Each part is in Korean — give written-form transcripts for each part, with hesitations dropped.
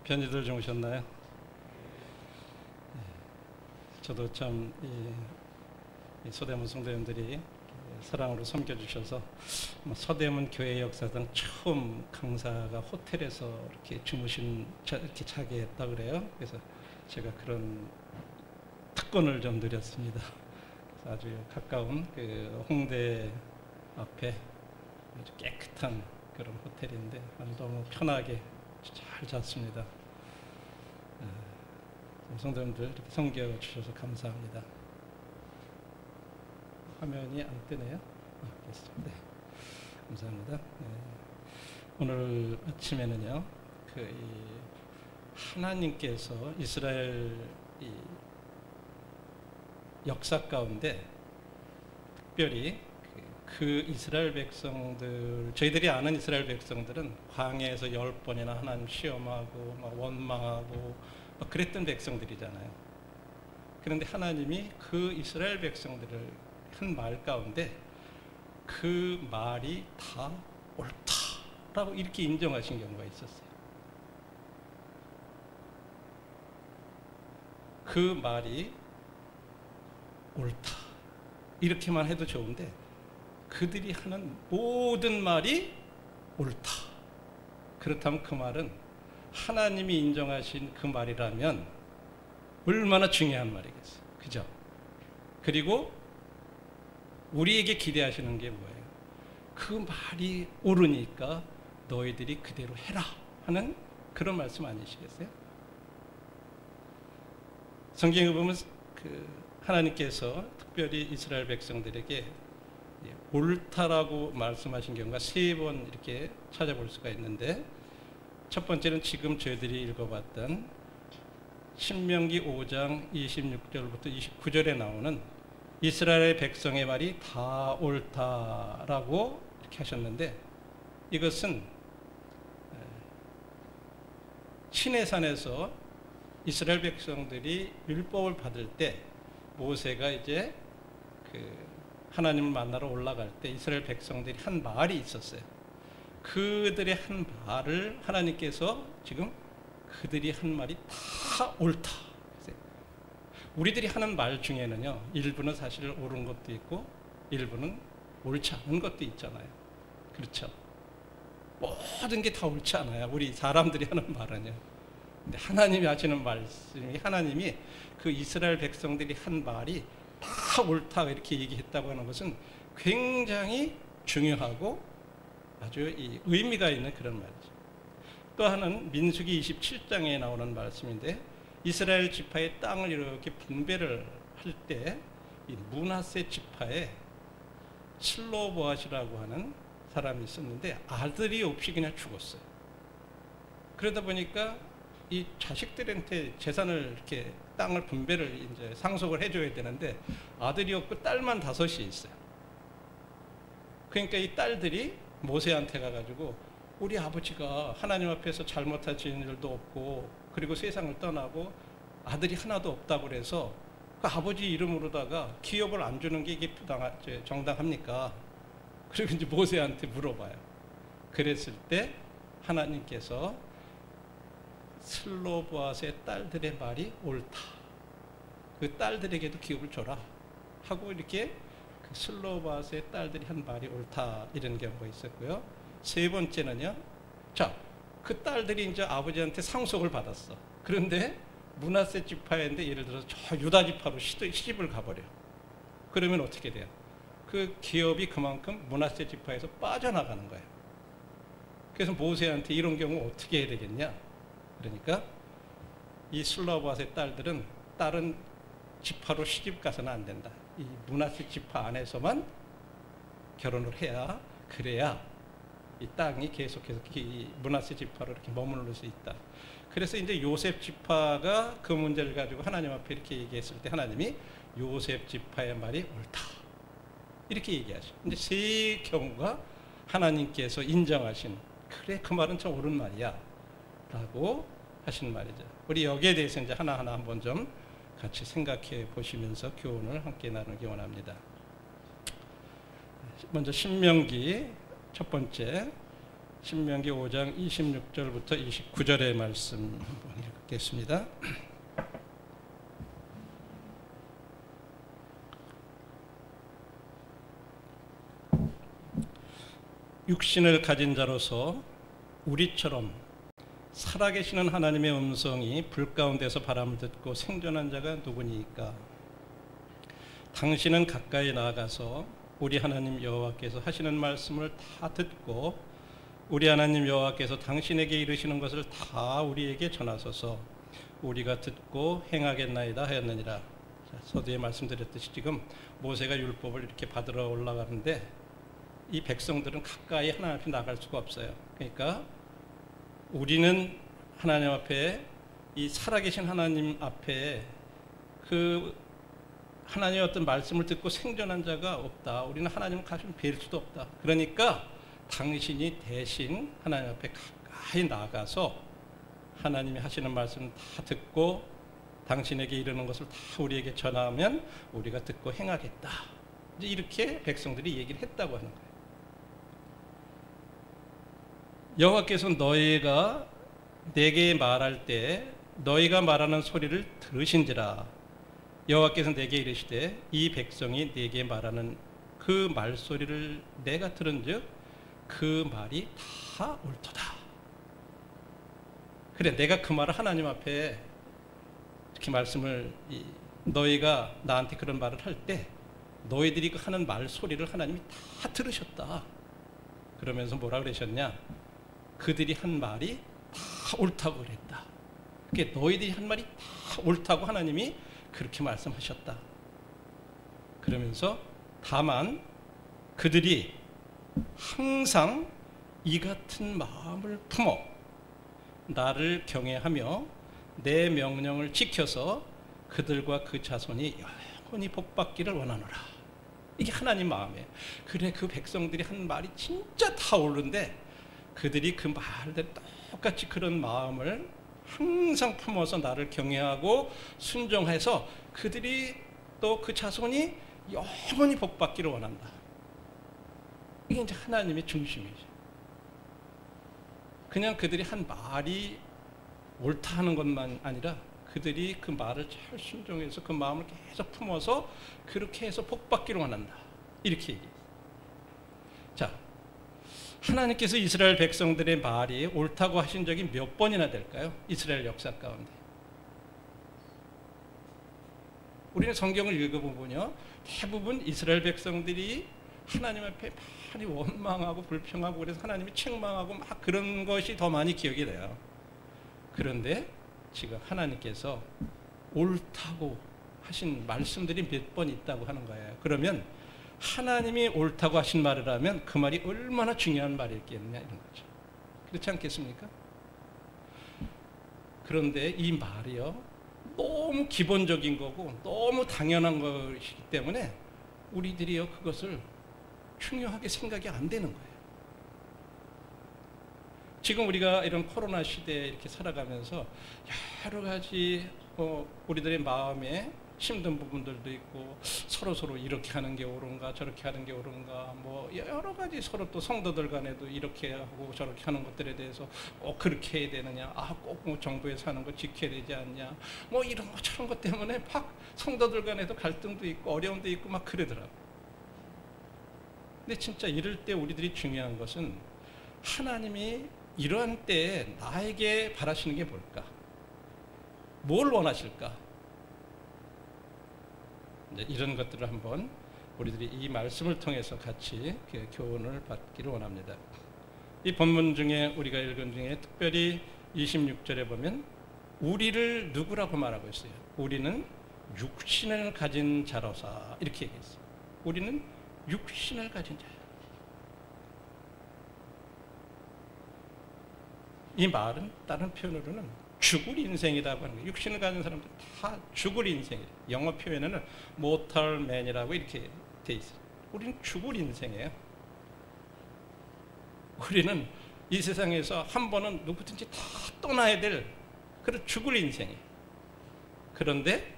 편지들 주무셨나요? 저도 참 이 서대문 성도님들이 사랑으로 섬겨주셔서 서대문 교회 역사상 처음 강사가 호텔에서 이렇게 이렇게 자게 했다 그래요. 그래서 제가 그런 특권을 좀 누렸습니다. 아주 가까운 그 홍대 앞에 아주 깨끗한 그런 호텔인데 너무 편하게 잘 잤습니다. 성도님들 이렇게 섬겨주셔서 감사합니다. 화면이 안 뜨네요. 네, 감사합니다. 네. 오늘 아침에는요, 하나님께서 이스라엘 역사 가운데 특별히 그 이스라엘 백성들, 저희들이 아는 이스라엘 백성들은 광야에서 10번이나 하나님 시험하고 막 원망하고 막 그랬던 백성들이잖아요. 그런데 하나님이 그 이스라엘 백성들을 한 말 가운데 그 말이 다 옳다라고 이렇게 인정하신 경우가 있었어요. 그 말이 옳다 이렇게만 해도 좋은데 그들이 하는 모든 말이 옳다. 그렇다면 그 말은 하나님이 인정하신 그 말이라면 얼마나 중요한 말이겠어요. 그죠? 그리고 우리에게 기대하시는 게 뭐예요? 그 말이 옳으니까 너희들이 그대로 해라 하는 그런 말씀 아니시겠어요? 성경에 보면 하나님께서 특별히 이스라엘 백성들에게 옳다라고 말씀하신 경우가 3번 이렇게 찾아볼 수가 있는데, 첫 번째는 지금 저희들이 읽어봤던 신명기 5장 26절부터 29절에 나오는 이스라엘 백성의 말이 다 옳다라고 이렇게 하셨는데, 이것은 시내산에서 이스라엘 백성들이 율법을 받을 때 모세가 이제 하나님을 만나러 올라갈 때 이스라엘 백성들이 한 말이 있었어요. 그들의 한 말을 하나님께서 지금 그들이 한 말이 다 옳다. 우리들이 하는 말 중에는요, 일부는 사실 옳은 것도 있고 일부는 옳지 않은 것도 있잖아요. 그렇죠? 모든 게 다 옳지 않아요. 우리 사람들이 하는 말은요. 근데 하나님이 하시는 말씀이, 하나님이 그 이스라엘 백성들이 한 말이 다 옳다 이렇게 얘기했다고 하는 것은 굉장히 중요하고 아주 의미가 있는 그런 말이죠. 또 하나는 민수기 27장에 나오는 말씀인데, 이스라엘 지파의 땅을 이렇게 분배를 할 때 이 므낫세 지파에 슬로보앗이라고 하는 사람이 있었는데 아들이 없이 그냥 죽었어요. 그러다 보니까 이 자식들한테 재산을 이렇게 땅을 분배를 이제 상속을 해줘야 되는데 아들이 없고 딸만 5이 있어요. 그러니까 이 딸들이 모세한테 가가지고 우리 아버지가 하나님 앞에서 잘못하신 일도 없고 그리고 세상을 떠나고 아들이 하나도 없다고 그래서 그 아버지 이름으로다가 기업을 안 주는 게 이게 정당합니까? 그리고 이제 모세한테 물어봐요. 그랬을 때 하나님께서 슬로보앗의 딸들의 말이 옳다. 그 딸들에게도 기업을 줘라 하고 이렇게 그 슬로보앗의 딸들이 한 말이 옳다 이런 경우가 있었고요. 3번째는요. 자, 그 딸들이 이제 아버지한테 상속을 받았어. 그런데 므낫세 지파인데 예를 들어서 저 유다 지파로 시집을 가버려. 그러면 어떻게 돼요? 그 기업이 그만큼 므낫세 지파에서 빠져나가는 거예요. 그래서 모세한테 이런 경우 어떻게 해야 되겠냐? 그러니까 이 슬로보앗의 딸들은 다른 지파로 시집 가서는 안 된다. 이 므낫세 지파 안에서만 결혼을 해야, 그래야 이 땅이 계속해서 이 므낫세 지파로 이렇게 머무를 수 있다. 그래서 이제 요셉 지파가 그 문제를 가지고 하나님 앞에 이렇게 얘기했을 때 하나님이 요셉 지파의 말이 옳다 이렇게 얘기하죠. 근데 3 경우가 하나님께서 인정하신, 그래 그 말은 참 옳은 말이야 라고 하신 말이죠. 우리 여기에 대해서 이제 하나하나 한번 좀 같이 생각해 보시면서 교훈을 함께 나누기 원합니다. 먼저 신명기 첫 번째 신명기 5장 26절부터 29절의 말씀 한번 읽겠습니다. 육신을 가진 자로서 우리처럼 살아계시는 하나님의 음성이 불 가운데서 바람을 듣고 생존한 자가 누구니까? 당신은 가까이 나아가서 우리 하나님 여호와께서 하시는 말씀을 다 듣고 우리 하나님 여호와께서 당신에게 이르시는 것을 다 우리에게 전하소서. 우리가 듣고 행하겠나이다 하였느니라. 서두에 말씀드렸듯이 지금 모세가 율법을 이렇게 받으러 올라가는데 이 백성들은 가까이 하나님 앞에 나갈 수가 없어요. 그러니까 우리는 하나님 앞에, 이 살아계신 하나님 앞에 그 하나님의 어떤 말씀을 듣고 생존한 자가 없다. 우리는 하나님을 가슴 뵐 수도 없다. 그러니까 당신이 대신 하나님 앞에 가까이 나가서 하나님이 하시는 말씀 다 듣고 당신에게 이르는 것을 다 우리에게 전하면 우리가 듣고 행하겠다. 이제 이렇게 백성들이 얘기를 했다고 하는 거예요. 여호와께서 너희가 내게 말할 때 너희가 말하는 소리를 들으신지라. 여호와께서 내게 이르시되 이 백성이 내게 말하는 그 말소리를 내가 들은즉 그 말이 다 옳도다. 그래, 내가 그 말을 하나님 앞에 이렇게 말씀을, 너희가 나한테 그런 말을 할 때 너희들이 그 하는 말소리를 하나님이 다 들으셨다. 그러면서 뭐라 그러셨냐? 그들이 한 말이 다 옳다고 그랬다. 그러니까 너희들이 한 말이 다 옳다고 하나님이 그렇게 말씀하셨다. 그러면서 다만 그들이 항상 이 같은 마음을 품어 나를 경외하며 내 명령을 지켜서 그들과 그 자손이 영원히 복받기를 원하노라. 이게 하나님 마음이에요. 그래, 그 백성들이 한 말이 진짜 다 옳은데 그들이 그 말대로 똑같이 그런 마음을 항상 품어서 나를 경외하고 순종해서 그들이 또 그 자손이 영원히 복받기를 원한다. 이게 이제 하나님의 중심이죠. 그냥 그들이 한 말이 옳다 하는 것만 아니라 그들이 그 말을 잘 순종해서 그 마음을 계속 품어서 그렇게 해서 복받기를 원한다. 이렇게 얘기해요. 자, 하나님께서 이스라엘 백성들의 말이 옳다고 하신 적이 몇 번이나 될까요? 이스라엘 역사 가운데. 우리는 성경을 읽어보면요, 대부분 이스라엘 백성들이 하나님 앞에 많이 원망하고 불평하고 그래서 하나님이 책망하고 막 그런 것이 더 많이 기억이 돼요. 그런데 지금 하나님께서 옳다고 하신 말씀들이 몇 번 있다고 하는 거예요. 그러면 하나님이 옳다고 하신 말을 하면 그 말이 얼마나 중요한 말이겠냐 이런 거죠. 그렇지 않겠습니까? 그런데 이 말이요, 너무 기본적인 거고 너무 당연한 것이기 때문에 우리들이요 그것을 중요하게 생각이 안 되는 거예요. 지금 우리가 이런 코로나 시대에 이렇게 살아가면서 여러 가지 우리들의 마음에 힘든 부분들도 있고 서로 이렇게 하는 게 옳은가 저렇게 하는 게 옳은가 뭐 여러 가지 서로 또 성도들 간에도 이렇게 하고 저렇게 하는 것들에 대해서 꼭 그렇게 해야 되느냐, 꼭 뭐 정부에서 하는 거 지켜야 되지 않냐, 뭐 이런 거 저런 것 때문에 막 성도들 간에도 갈등도 있고 어려움도 있고 막 그러더라고요. 근데 진짜 이럴 때 우리들이 중요한 것은 하나님이 이러한 때에 나에게 바라시는 게 뭘까? 뭘 원하실까? 이런 것들을 한번 우리들이 이 말씀을 통해서 같이 교훈을 받기를 원합니다. 이 본문 중에 우리가 읽은 중에 특별히 26절에 보면 우리를 누구라고 말하고 있어요? 우리는 육신을 가진 자로서 이렇게 얘기했어요. 우리는 육신을 가진 자예요. 이 말은 다른 표현으로는 죽을 인생이라고 하는 거예요. 육신을 가진 사람들 다 죽을 인생이에요. 영어 표현에는 mortal man이라고 이렇게 돼 있어요. 우리는 죽을 인생이에요. 우리는 이 세상에서 한 번은 누구든지 다 떠나야 될 그런 죽을 인생이에요. 그런데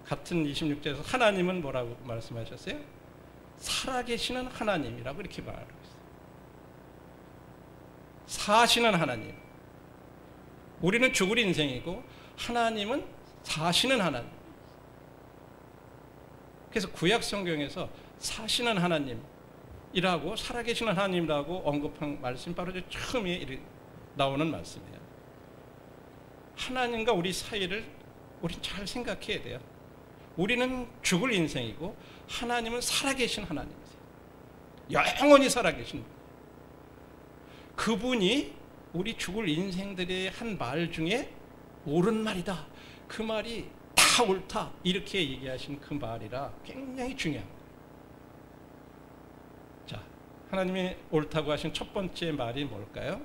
같은 26절에서 하나님은 뭐라고 말씀하셨어요? 살아계시는 하나님이라고 이렇게 말하고 있어요. 사시는 하나님. 우리는 죽을 인생이고 하나님은 사시는 하나님. 그래서 구약 성경에서 사시는 하나님이라고 살아계시는 하나님이라고 언급한 말씀 바로 처음에 나오는 말씀이에요. 하나님과 우리 사이를 우린 잘 생각해야 돼요. 우리는 죽을 인생이고 하나님은 살아계신 하나님이세요. 영원히 살아계신 분. 그분이 우리 죽을 인생들의 한 말 중에 옳은 말이다. 그 말이 다 옳다. 이렇게 얘기하신 그 말이라 굉장히 중요한 거예요. 자, 하나님이 옳다고 하신 첫 번째 말이 뭘까요?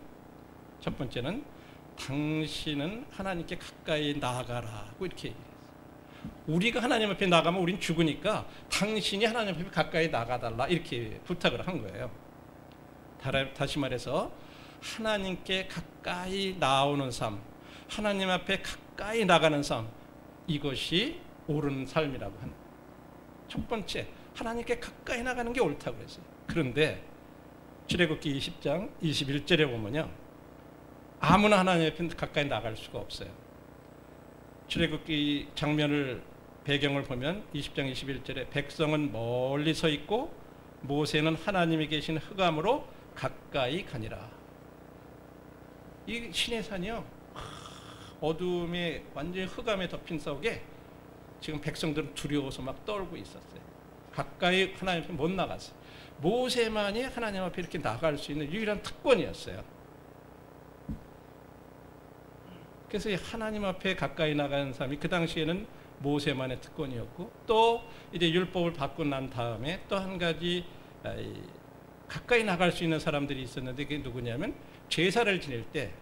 첫 번째는 당신은 하나님께 가까이 나아가라고 이렇게 얘기해요. 우리가 하나님 앞에 나가면 우린 죽으니까 당신이 하나님 앞에 가까이 나가달라 이렇게 부탁을 한 거예요. 다시 말해서 하나님께 가까이 나오는 삶, 하나님 앞에 가까이 나가는 삶, 이것이 옳은 삶이라고 하는 거예요. 첫 번째, 하나님께 가까이 나가는 게 옳다고 했어요. 그런데 출애굽기 20장 21절에 보면요, 아무나 하나님 앞에 가까이 나갈 수가 없어요. 출애굽기 장면을 배경을 보면 20장 21절에 백성은 멀리 서 있고 모세는 하나님이 계신 흑암으로 가까이 가니라. 이 시내산이요, 어둠에 완전히 흑암에 덮인 속에 지금 백성들은 두려워서 막 떨고 있었어요. 가까이 하나님 앞에 못 나갔어요. 모세만이 하나님 앞에 이렇게 나갈 수 있는 유일한 특권이었어요. 그래서 하나님 앞에 가까이 나가는 사람이 그 당시에는 모세만의 특권이었고, 또 이제 율법을 받고 난 다음에 또 한 가지 가까이 나갈 수 있는 사람들이 있었는데, 그게 누구냐면 제사를 지낼 때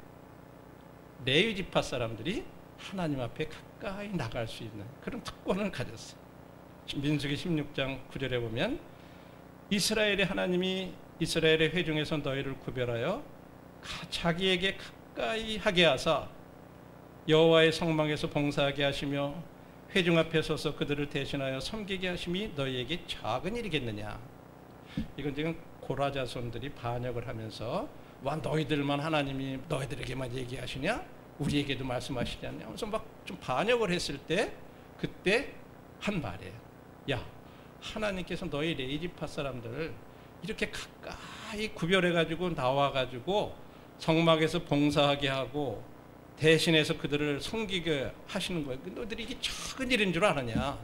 레위 지파 사람들이 하나님 앞에 가까이 나갈 수 있는 그런 특권을 가졌어요. 민수기 16장 9절에 보면 이스라엘의 하나님이 이스라엘의 회중에서 너희를 구별하여 자기에게 가까이 하게 하사 여호와의 성막에서 봉사하게 하시며 회중 앞에 서서 그들을 대신하여 섬기게 하심이 너희에게 작은 일이겠느냐. 이건 지금 고라 자손들이 반역을 하면서, 와, 너희들만 하나님이 너희들에게만 얘기하시냐? 우리에게도 말씀하시지 않냐? 하면서 막 좀 반역을 했을 때 그때 한 말이에요. 야, 하나님께서 너희 레위지파 사람들을 이렇게 가까이 구별해가지고 나와가지고 성막에서 봉사하게 하고 대신해서 그들을 섬기게 하시는 거예요. 너희들이 이게 작은 일인 줄 아느냐?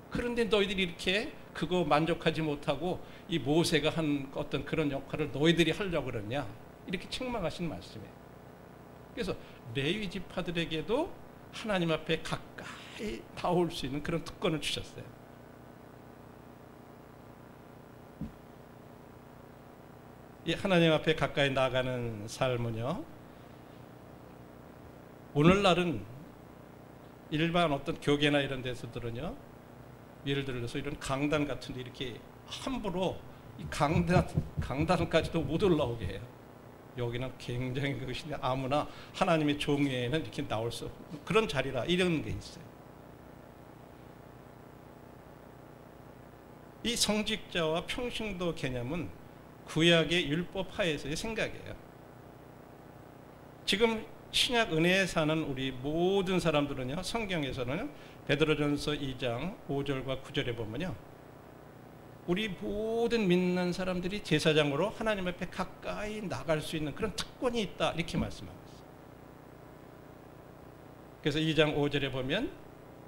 그런데 너희들이 이렇게 그거 만족하지 못하고 이 모세가 한 어떤 그런 역할을 너희들이 하려고 그러냐? 이렇게 책망하신 말씀이에요. 그래서 레위 지파들에게도 하나님 앞에 가까이 나올 수 있는 그런 특권을 주셨어요. 이 하나님 앞에 가까이 나가는 삶은요, 오늘날은 일반 어떤 교계나 이런 데서들은요, 예를 들어서 이런 강단 같은 데 이렇게 함부로 이 강단까지도 못 올라오게 해요. 여기는 굉장히 그것인데 아무나 하나님의 종회에는 이렇게 나올 수 없는 그런 자리라, 이런 게 있어요. 이 성직자와 평신도 개념은 구약의 율법 하에서의 생각이에요. 지금 신약 은혜에 사는 우리 모든 사람들은요, 성경에서는 베드로전서 2장 5절과 9절에 보면요, 우리 모든 믿는 사람들이 제사장으로 하나님 앞에 가까이 나갈 수 있는 그런 특권이 있다, 이렇게 말씀하고 있어요. 그래서 2장 5절에 보면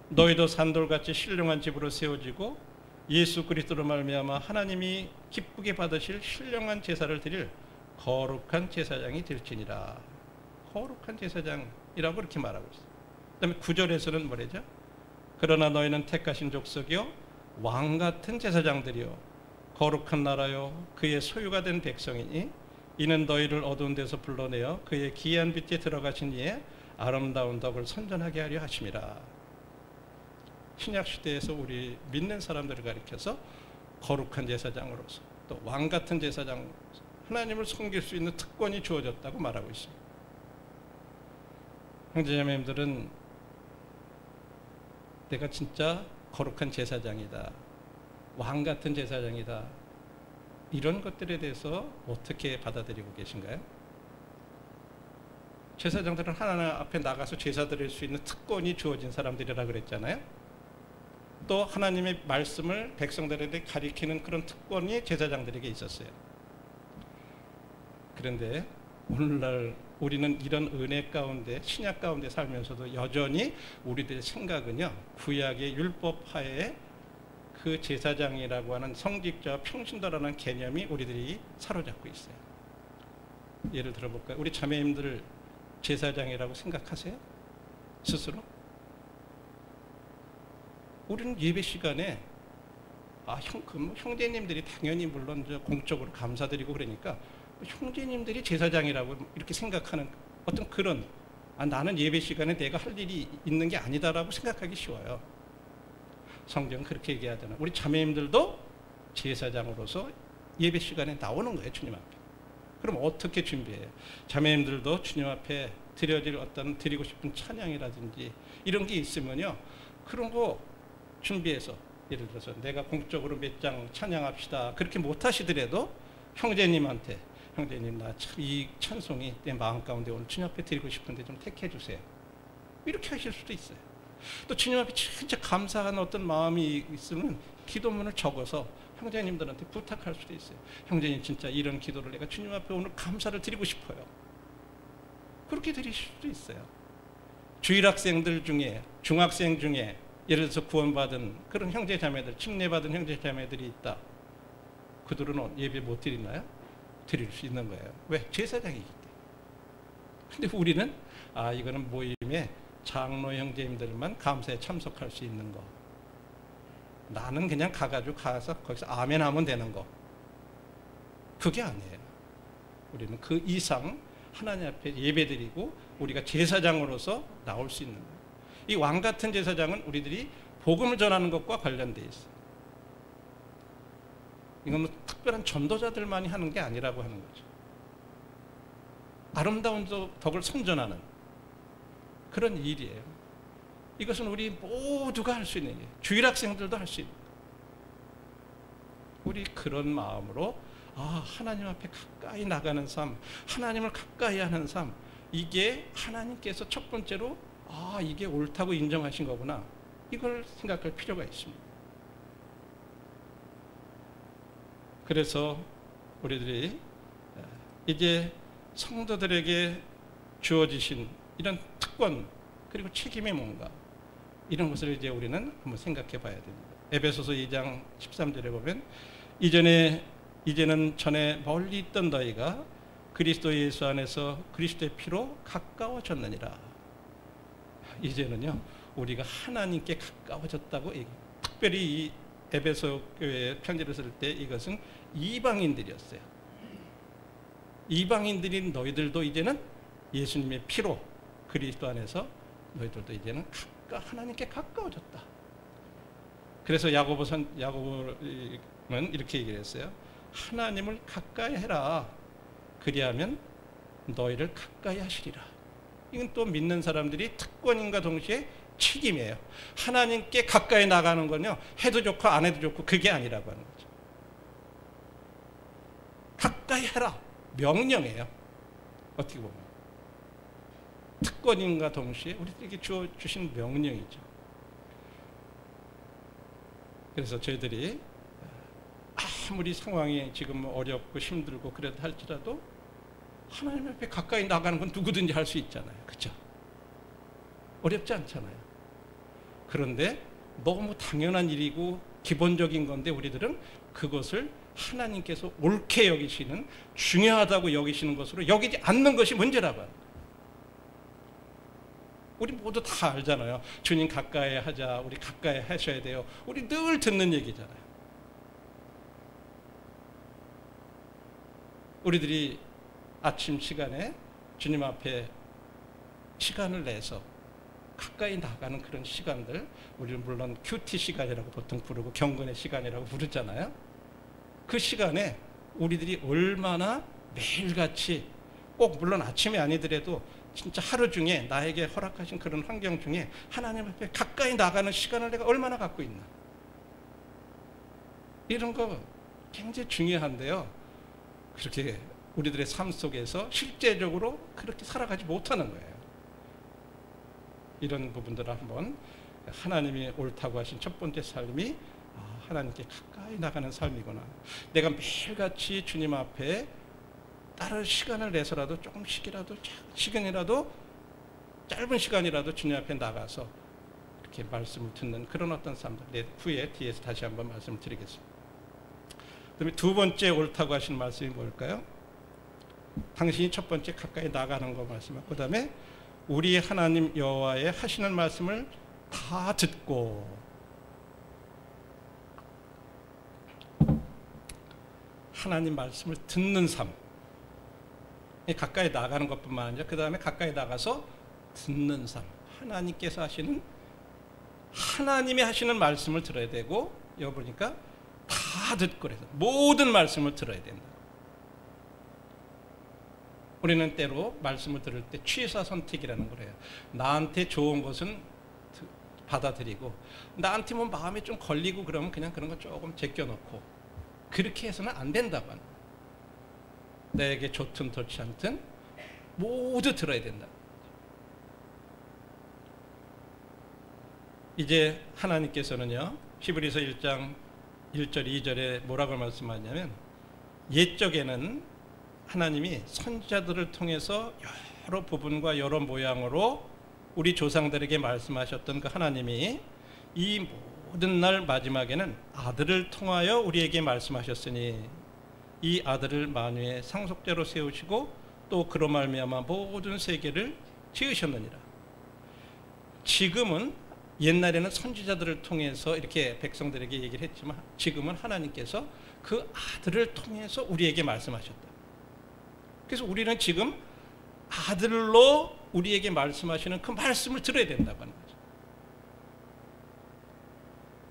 너희도 산돌같이 신령한 집으로 세워지고 예수 그리스도로 말미암아 하나님이 기쁘게 받으실 신령한 제사를 드릴 거룩한 제사장이 될지니라. 거룩한 제사장이라고 그렇게 말하고 있어요. 그 다음에 9절에서는 뭐래죠? 그러나 너희는 택하신 족속이요 왕같은 제사장들이요 거룩한 나라요 그의 소유가 된 백성이니 이는 너희를 어두운 데서 불러내어 그의 기이한 빛에 들어가신 이에 아름다운 덕을 선전하게 하려 하심이라. 신약시대에서 우리 믿는 사람들을 가리켜서 거룩한 제사장으로서 또 왕같은 제사장, 하나님을 섬길 수 있는 특권이 주어졌다고 말하고 있습니다. 형제자매님들은 내가 진짜 거룩한 제사장이다, 왕같은 제사장이다, 이런 것들에 대해서 어떻게 받아들이고 계신가요? 제사장들은 하나님 앞에 나가서 제사 드릴 수 있는 특권이 주어진 사람들이라 그랬잖아요. 또 하나님의 말씀을 백성들에게 가리키는 그런 특권이 제사장들에게 있었어요. 그런데 오늘날 우리는 이런 은혜 가운데, 신약 가운데 살면서도 여전히 우리들의 생각은요, 구약의 율법하에 그 제사장이라고 하는 성직자와 평신도라는 개념이 우리들이 사로잡고 있어요. 예를 들어볼까요? 우리 자매님들 제사장이라고 생각하세요? 스스로? 우리는 예배 시간에 형제님들이 당연히 물론 공적으로 감사드리고 그러니까 형제님들이 제사장이라고 이렇게 생각하는 어떤 그런 나는 예배 시간에 내가 할 일이 있는 게 아니다라고 생각하기 쉬워요. 성경은 그렇게 얘기하잖아요. 우리 자매님들도 제사장으로서 예배 시간에 나오는 거예요, 주님 앞에. 그럼 어떻게 준비해요? 자매님들도 주님 앞에 드리고 싶은 찬양이라든지 이런 게 있으면요, 그런 거 준비해서, 예를 들어서 내가 공적으로 몇 장 찬양합시다 그렇게 못 하시더라도 형제님한테, 형제님 나 참 이 찬송이 내 마음 가운데 오늘 주님 앞에 드리고 싶은데 좀 택해 주세요, 이렇게 하실 수도 있어요. 또 주님 앞에 진짜 감사한 어떤 마음이 있으면 기도문을 적어서 형제님들한테 부탁할 수도 있어요. 형제님 진짜 이런 기도를 내가 주님 앞에 오늘 감사를 드리고 싶어요, 그렇게 드리실 수도 있어요. 주일학생들 중에, 중학생 중에 예를 들어서 구원받은 그런 형제자매들, 침례받은 형제자매들이 있다. 그들은 예배 못 드리나요? 드릴 수 있는 거예요. 왜? 제사장이기 때문에. 근데 우리는 이거는 모임에 장로 형제님들만 감사에 참석할 수 있는 거, 나는 그냥 가가지고 거기서 아멘 하면 되는 거, 그게 아니에요. 우리는 그 이상 하나님 앞에 예배드리고 우리가 제사장으로서 나올 수 있는 거예요. 이 왕 같은 제사장은 우리들이 복음을 전하는 것과 관련되어 있어요. 이건 뭐 특별한 전도자들만이 하는 게 아니라고 하는 거죠. 아름다운 덕을 선전하는 그런 일이에요. 이것은 우리 모두가 할 수 있는 일이에요. 주일학생들도 할 수 있는 거예요. 우리 그런 마음으로 하나님 앞에 가까이 나가는 삶, 하나님을 가까이 하는 삶, 이게 하나님께서 첫 번째로 이게 옳다고 인정하신 거구나, 이걸 생각할 필요가 있습니다. 그래서 우리들이 이제 성도들에게 주어지신 이런 특권 그리고 책임이 뭔가, 이런 것을 이제 우리는 한번 생각해 봐야 됩니다. 에베소서 2장 13절에 보면 이제는 전에 멀리 있던 너희가 그리스도 예수 안에서 그리스도의 피로 가까워졌느니라. 이제는요, 우리가 하나님께 가까워졌다고 얘기해요. 특별히 이 에베소 교회에 편지를 쓸 때 이것은 이방인들이었어요. 이방인들인 너희들도 이제는 예수님의 피로 그리스도 안에서 너희들도 이제는 하나님께 가까워졌다. 그래서 야고보는 이렇게 얘기를 했어요. 하나님을 가까이 해라. 그리하면 너희를 가까이 하시리라. 이건 또 믿는 사람들이 특권인과 동시에 책임이에요. 하나님께 가까이 나가는 건요, 해도 좋고 안 해도 좋고 그게 아니라고 하는 거죠. 가까이 해라. 명령이에요. 어떻게 보면 특권인과 동시에 우리들에게 주신 명령이죠. 그래서 저희들이 아무리 상황이 지금 어렵고 힘들고 그래도 할지라도 하나님 앞에 가까이 나가는 건 누구든지 할 수 있잖아요. 그렇죠? 어렵지 않잖아요. 그런데 너무 당연한 일이고 기본적인 건데 우리들은 그것을 하나님께서 옳게 여기시는, 중요하다고 여기시는 것으로 여기지 않는 것이 문제라고 합니다. 우리 모두 다 알잖아요. 주님 가까이 하자, 우리 가까이 하셔야 돼요. 우리 늘 듣는 얘기잖아요. 우리들이 아침 시간에 주님 앞에 시간을 내서 가까이 나가는 그런 시간들, 우리는 물론 큐티 시간이라고 보통 부르고 경건의 시간이라고 부르잖아요. 그 시간에 우리들이 얼마나 매일같이, 꼭 물론 아침이 아니더라도 진짜 하루 중에 나에게 허락하신 그런 환경 중에 하나님 앞에 가까이 나가는 시간을 내가 얼마나 갖고 있나, 이런 거 굉장히 중요한데요. 그렇게 우리들의 삶 속에서 실제적으로 그렇게 살아가지 못하는 거예요. 이런 부분들을 한번 하나님이 옳다고 하신 첫 번째 삶이 하나님께 가까이 나가는 삶이구나. 내가 매일같이 주님 앞에 따를 시간을 내서라도 조금씩이라도 시간이라도 짧은 시간이라도 주님 앞에 나가서 이렇게 말씀을 듣는 그런 어떤 삶들 후에 뒤에서 다시 한번 말씀을 드리겠습니다. 그다음에 두 번째 옳다고 하신 말씀이 뭘까요? 당신이 첫 번째 가까이 나가는 거 말씀하고 그다음에 우리 하나님 여호와의 하시는 말씀을 다 듣고 하나님 말씀을 듣는 삶. 가까이 나가는 것뿐만 아니라 그 다음에 가까이 나가서 듣는 삶. 하나님께서 하시는 하나님이 하시는 말씀을 들어야 되고 여기 보니까 다 듣고 그래서 모든 말씀을 들어야 된다. 우리는 때로 말씀을 들을 때 취사 선택이라는 거래요. 나한테 좋은 것은 받아들이고 나한테 뭐 마음에 좀 걸리고 그러면 그냥 그런 거 조금 제껴놓고 그렇게 해서는 안 된다고 하는 거예요. 내게 좋든 좋지 않든 모두 들어야 된다. 이제 하나님께서는요 히브리서 1장 1절 2절에 뭐라고 말씀하냐면 옛적에는 하나님이 선지자들을 통해서 여러 부분과 여러 모양으로 우리 조상들에게 말씀하셨던 그 하나님이 이 모든 날 마지막에는 아들을 통하여 우리에게 말씀하셨으니 이 아들을 만유의 상속자로 세우시고 또 그로 말미암아 모든 세계를 지으셨느니라. 지금은 옛날에는 선지자들을 통해서 이렇게 백성들에게 얘기를 했지만 지금은 하나님께서 그 아들을 통해서 우리에게 말씀하셨다. 그래서 우리는 지금 아들로 우리에게 말씀하시는 그 말씀을 들어야 된다고 하는 거죠.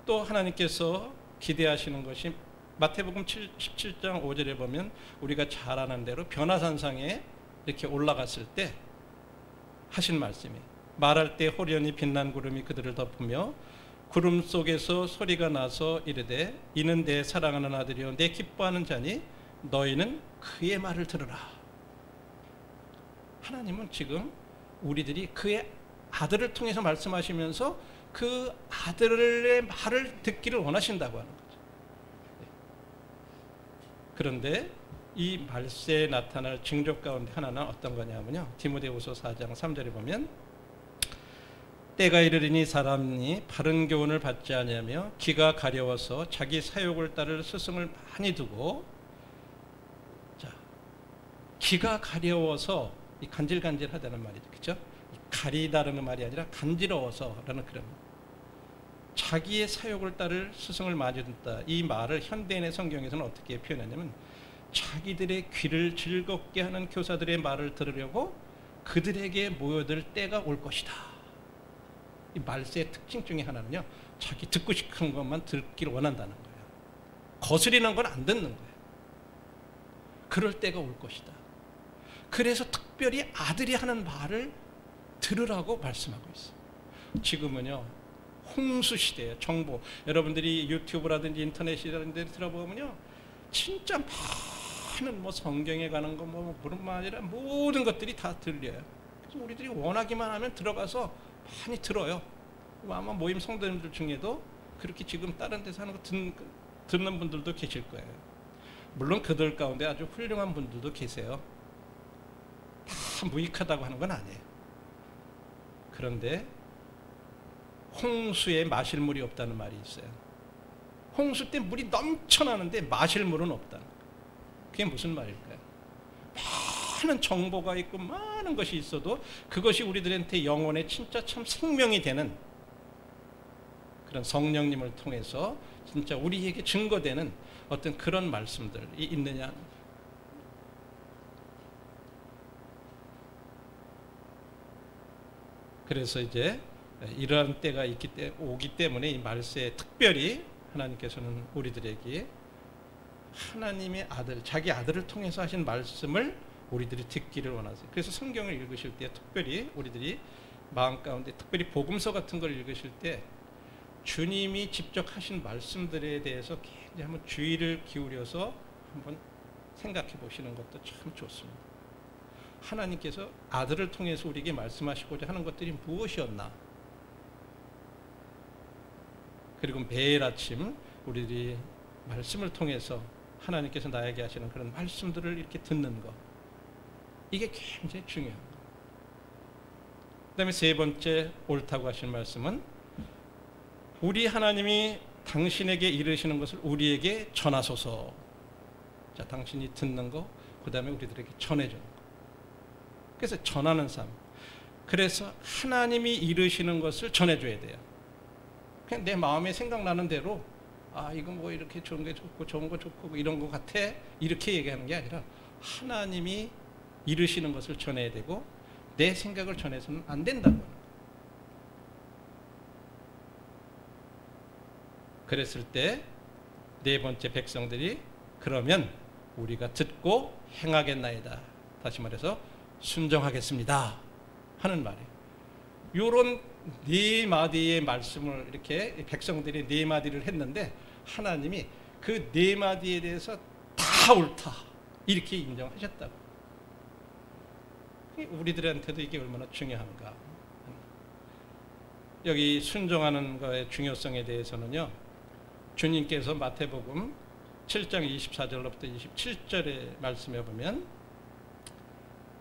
또 하나님께서 기대하시는 것이 마태복음 17장 5절에 보면 우리가 잘 아는 대로 변화산상에 이렇게 올라갔을 때 하신 말씀이 말할 때 호련히 빛난 구름이 그들을 덮으며 구름 속에서 소리가 나서 이르되 이는 내 사랑하는 아들이요 내 기뻐하는 자니 너희는 그의 말을 들으라. 하나님은 지금 우리들이 그의 아들을 통해서 말씀하시면서 그 아들의 말을 듣기를 원하신다고 하는 거죠. 그런데 이 말세에 나타날 징조 가운데 하나는 어떤 거냐면요. 디모데후서 4장 3절에 보면 때가 이르리니 사람이 바른 교훈을 받지 아니하며 귀가 가려워서 자기 사욕을 따를 스승을 많이 두고 자, 귀가 가려워서 이 간질간질하다는 말이죠. 그렇죠? 가리다라는 말이 아니라 간지러워서라는 그런 자기의 사욕을 따를 스승을 많이 둔다. 이 말을 현대인의 성경에서는 어떻게 표현하냐면 자기들의 귀를 즐겁게 하는 교사들의 말을 들으려고 그들에게 모여들 때가 올 것이다. 이 말세의 특징 중에 하나는요. 자기 듣고 싶은 것만 듣기를 원한다는 거예요. 거스리는 건 안 듣는 거예요. 그럴 때가 올 것이다. 그래서 특별히 아들이 하는 말을 들으라고 말씀하고 있어요. 지금은요. 홍수 시대예요. 정보. 여러분들이 유튜브라든지 인터넷이라는 데 들어보면요. 진짜 많은 뭐 성경에 관한 거 뭐 뿐만 아니라 모든 것들이 다 들려요. 그래서 우리들이 원하기만 하면 들어가서 많이 들어요. 아마 모임 성도님들 중에도 그렇게 지금 다른 데서 하는 거 듣는 분들도 계실 거예요. 물론 그들 가운데 아주 훌륭한 분들도 계세요. 다 무익하다고 하는 건 아니에요. 그런데 홍수에 마실 물이 없다는 말이 있어요. 홍수 때 물이 넘쳐나는데 마실 물은 없다. 그게 무슨 말일까요? 많은 정보가 있고 많은 것이 있어도 그것이 우리들한테 영혼에 진짜 참 생명이 되는 그런 성령님을 통해서 진짜 우리에게 증거되는 어떤 그런 말씀들이 있느냐. 그래서 이제 이러한 때가 오기 때문에 이 말세에 특별히 하나님께서는 우리들에게 하나님의 아들, 자기 아들을 통해서 하신 말씀을 우리들이 듣기를 원하세요. 그래서 성경을 읽으실 때 특별히 우리들이 마음 가운데 특별히 복음서 같은 걸 읽으실 때 주님이 직접 하신 말씀들에 대해서 굉장히 한번 주의를 기울여서 한번 생각해 보시는 것도 참 좋습니다. 하나님께서 아들을 통해서 우리에게 말씀하시고자 하는 것들이 무엇이었나? 그리고 매일 아침 우리들이 말씀을 통해서 하나님께서 나에게 하시는 그런 말씀들을 이렇게 듣는 것, 이게 굉장히 중요합니다. 그 다음에 세 번째 옳다고 하신 말씀은 우리 하나님이 당신에게 이르시는 것을 우리에게 전하소서. 자, 당신이 듣는 거, 그 다음에 우리들에게 전해주는 거. 그래서 전하는 삶. 그래서 하나님이 이르시는 것을 전해줘야 돼요. 그냥 내 마음에 생각나는 대로 아, 이건 뭐 이렇게 좋은 게 좋고 좋은 거 좋고 이런 거 같아, 이렇게 얘기하는 게 아니라 하나님이 이르시는 것을 전해야 되고 내 생각을 전해서는 안 된다는 거예요. 그랬을 때 네 번째 백성들이 그러면 우리가 듣고 행하겠나이다. 다시 말해서 순종하겠습니다 하는 말이에요. 요런 네 마디의 말씀을 이렇게 백성들이 네 마디를 했는데 하나님이 그 네 마디에 대해서 다 옳다 이렇게 인정하셨다고. 우리들한테도 이게 얼마나 중요한가. 여기 순종하는 것의 중요성에 대해서는요, 주님께서 마태복음 7장 24절로부터 27절의 말씀에 보면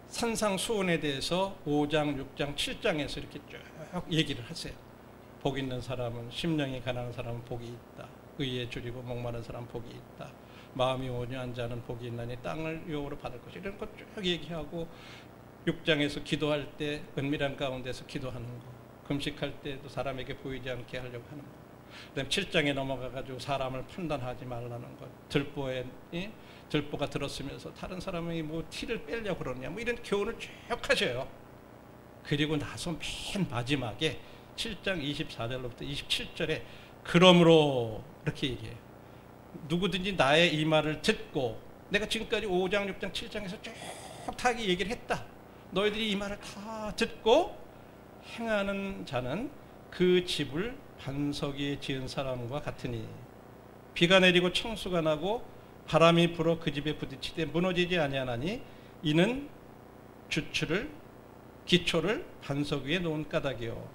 산상수훈에 대해서 5장, 6장, 7장에서 이렇게 쭉 얘기를 하세요. 복 있는 사람은, 심령이 가난한 사람은 복이 있다. 의에 줄이고 목마른 사람은 복이 있다. 마음이 온유한 자는 복이 있나니 땅을 유업으로 받을 것이, 이런 것 쭉 얘기하고 6장에서 기도할 때 은밀한 가운데서 기도하는 거, 금식할 때도 사람에게 보이지 않게 하려고 하는 거, 그다음 7장에 넘어가가지고 사람을 판단하지 말라는 것, 들보가 들었으면서 다른 사람이 뭐 티를 빼려고 그러냐, 뭐 이런 교훈을 쭉 하셔요. 그리고 나서 맨 마지막에 7장 24절로부터 27절에 그러므로 이렇게 얘기해요. 누구든지 나의 이 말을 듣고, 내가 지금까지 5장, 6장, 7장에서 쭉 다 얘기를 했다. 너희들이 이 말을 다 듣고 행하는 자는 그 집을 반석 위에 지은 사람과 같으니 비가 내리고 청수가 나고 바람이 불어 그 집에 부딪히되 무너지지 아니하나니 이는 기초를 반석 위에 놓은 까닭이요.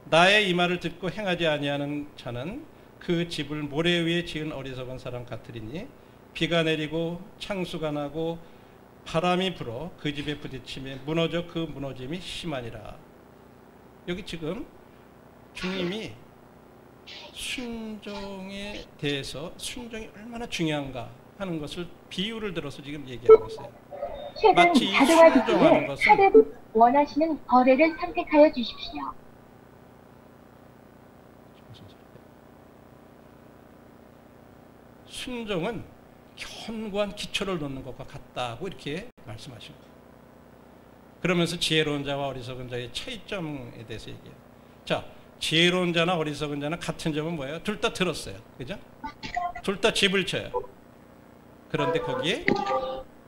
나의 이 말을 듣고 행하지 아니하는 자는 그 집을 모래 위에 지은 어리석은 사람 같으리니 비가 내리고 창수가 나고 바람이 불어 그 집에 부딪히며 무너져 그 무너짐이 심하니라. 여기 지금 주님이 순종에 대해서 순종이 얼마나 중요한가 하는 것을 비유를 들어서 지금 얘기하고 있어요. 마치 이 순종하는 것은 원하시는 거래를 선택하여 주십시오. 순종은 견고한 기초를 놓는 것과 같다고 이렇게 말씀하신 거예요. 그러면서 지혜로운 자와 어리석은 자의 차이점에 대해서 얘기해요. 자, 지혜로운 자나 어리석은 자는 같은 점은 뭐예요? 둘 다 들었어요. 그죠? 둘 다 집을 쳐요. 그런데 거기에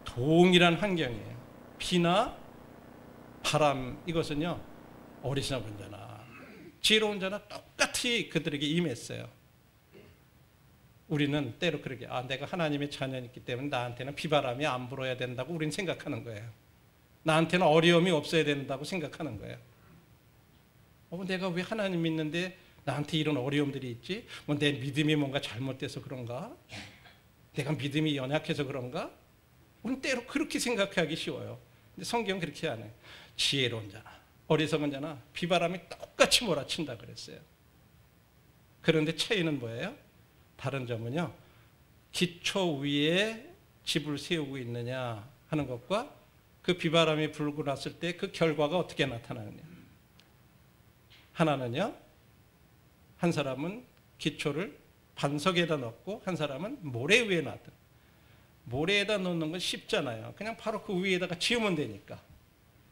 동일한 환경이에요. 비나 바람, 이것은요, 어리석은 자나 지혜로운 자나 똑같이 그들에게 임했어요. 우리는 때로 그렇게, 내가 하나님의 자녀이기 때문에 나한테는 비바람이 안 불어야 된다고 우리는 생각하는 거예요. 나한테는 어려움이 없어야 된다고 생각하는 거예요. 내가 왜 하나님 믿는데 나한테 이런 어려움들이 있지? 뭐 내 믿음이 뭔가 잘못돼서 그런가? 내가 믿음이 연약해서 그런가? 우리는 때로 그렇게 생각하기 쉬워요. 근데 성경은 그렇게 안 해요. 지혜로운 자나 어리석은 자나 비바람이 똑같이 몰아친다 그랬어요. 그런데 차이는 뭐예요? 다른 점은요, 기초 위에 집을 세우고 있느냐 하는 것과 그 비바람이 불고 났을 때 그 결과가 어떻게 나타나느냐. 하나는요, 한 사람은 기초를 반석에다 넣고 한 사람은 모래 위에 놨다. 모래에다 넣는 건 쉽잖아요. 그냥 바로 그 위에다가 지으면 되니까.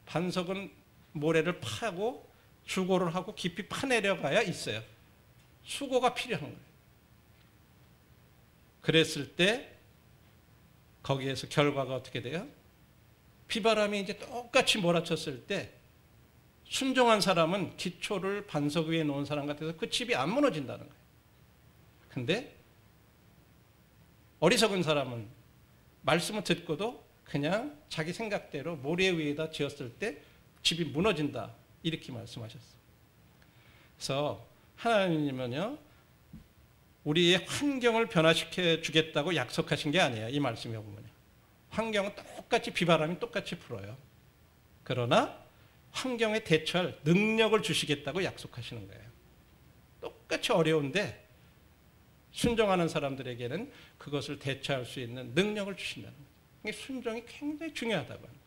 반석은 모래를 파고 수고를 하고 깊이 파내려가야 있어요. 수고가 필요한 거예요. 그랬을 때 거기에서 결과가 어떻게 돼요? 비바람이 이제 똑같이 몰아쳤을 때 순종한 사람은 기초를 반석 위에 놓은 사람 같아서 그 집이 안 무너진다는 거예요. 근데 어리석은 사람은 말씀을 듣고도 그냥 자기 생각대로 모래 위에다 지었을 때 집이 무너진다. 이렇게 말씀하셨어요. 그래서 하나님은요, 우리의 환경을 변화시켜 주겠다고 약속하신 게 아니에요. 이 말씀에 보면요. 환경은 똑같이 비바람이 똑같이 불어요. 그러나 환경에 대처할 능력을 주시겠다고 약속하시는 거예요. 똑같이 어려운데 순종하는 사람들에게는 그것을 대처할 수 있는 능력을 주신다는 거예요. 순종이 굉장히 중요하다고 합니다.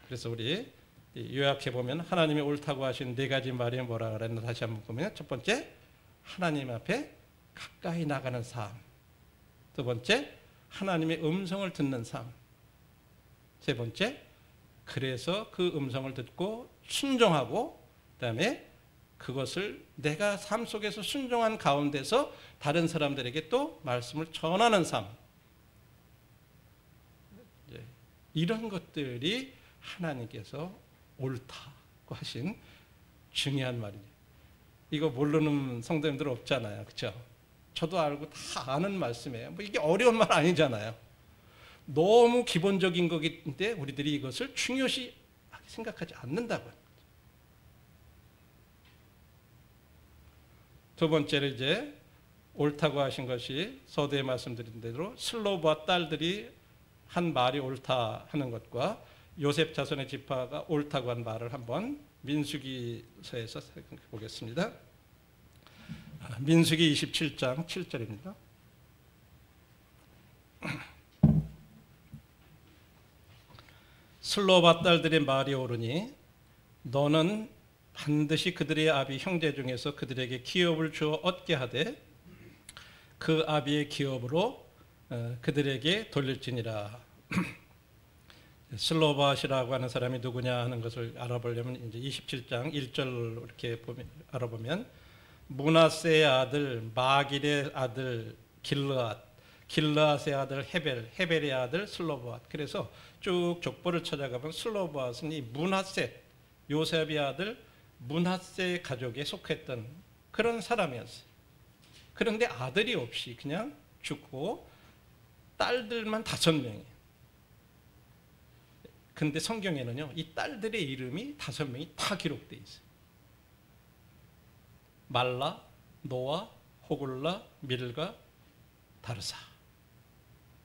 그래서 우리 요약해 보면 하나님이 옳다고 하신 네 가지 말이 뭐라 그랬나 다시 한번 보면, 첫 번째, 하나님 앞에 가까이 나가는 삶. 두 번째, 하나님의 음성을 듣는 삶. 세 번째, 그래서 그 음성을 듣고 순종하고, 그다음에 그것을 내가 삶 속에서 순종한 가운데서 다른 사람들에게 또 말씀을 전하는 삶. 이런 것들이 하나님께서 옳다고 하신 중요한 말이에요. 이거 모르는 성도님들 없잖아요. 그렇죠? 저도 알고 다 아는 말씀이에요. 뭐 이게 어려운 말 아니잖아요. 너무 기본적인 것인데 우리들이 이것을 중요시 생각하지 않는다고요. 두 번째로 이제 옳다고 하신 것이 서두에 말씀드린 대로 슬로브와 딸들이 한 말이 옳다 하는 것과 요셉 자손의 지파가 옳다고 한 말을 한번 민수기서에서 생각해 보겠습니다. 민수기 27장 7절입니다. 슬로바 딸들의 말이 옳으니 너는 반드시 그들의 아비 형제 중에서 그들에게 기업을 주어 얻게 하되 그 아비의 기업으로 그들에게 돌릴지니라. 슬로바시라고 하는 사람이 누구냐 하는 것을 알아보려면 이제 27장 1절 이렇게 알아보면 므낫세의 아들 마길의 아들 길르앗, 길르앗의 아들 헤벨, 헤벨의 아들 슬로바앗. 그래서 쭉 족보를 찾아가면 슬로바앗은 이 므낫세, 요셉의 아들 므낫세 가족에 속했던 그런 사람이었어요. 그런데 아들이 없이 그냥 죽고 딸들만 5명이에요. 근데 성경에는요, 이 딸들의 이름이 5명이 다 기록되어 있어요. 말라, 노아, 호글라, 밀가, 다르사.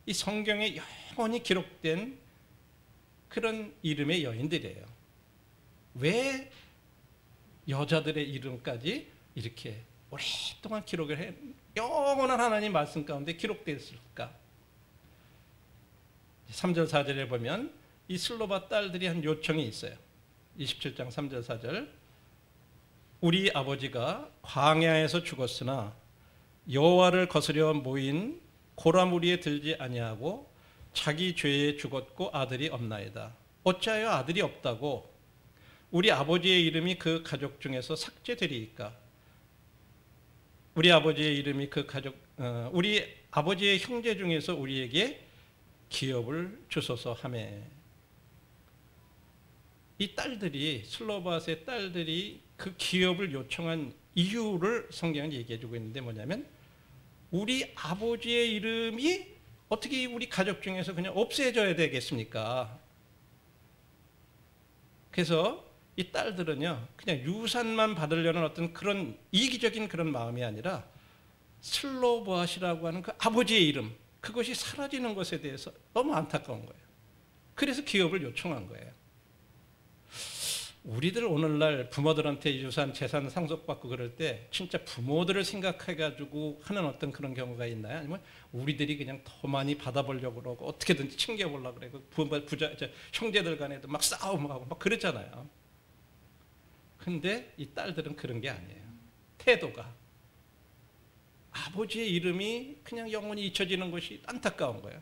이 성경에 영원히 기록된 그런 이름의 여인들이에요. 왜 여자들의 이름까지 이렇게 오랫동안 기록을 해, 영원한 하나님 말씀 가운데 기록되어 있을까? 3절 4절에 보면 이 슬로바 딸들이 한 요청이 있어요. 27장 3절 4절. 우리 아버지가 광야에서 죽었으나 여호와를 거스려 모인 고라 무리에 들지 아니하고 자기 죄에 죽었고 아들이 없나이다. 어찌하여 아들이 없다고 우리 아버지의 이름이 그 가족 중에서 삭제되리이까? 우리 아버지의 이름이 그 가족, 우리 아버지의 형제 중에서 우리에게 기업을 주소서 하매. 이 딸들이, 슬로바스의 딸들이 그 기업을 요청한 이유를 성경은 얘기해 주고 있는데 뭐냐면, 우리 아버지의 이름이 어떻게 우리 가족 중에서 그냥 없애져야 되겠습니까? 그래서 이 딸들은요, 그냥 유산만 받으려는 어떤 그런 이기적인 그런 마음이 아니라 슬로보앗이라고 하는 그 아버지의 이름, 그것이 사라지는 것에 대해서 너무 안타까운 거예요. 그래서 기업을 요청한 거예요. 우리들 오늘날 부모들한테 유산, 재산 상속받고 그럴 때 진짜 부모들을 생각해가지고 하는 어떤 그런 경우가 있나요? 아니면 우리들이 그냥 더 많이 받아보려고 그러고 어떻게든지 챙겨보려고 그래. 형제들 간에도 막 싸움하고 막 그러잖아요. 근데 이 딸들은 그런 게 아니에요. 태도가. 아버지의 이름이 그냥 영원히 잊혀지는 것이 안타까운 거예요.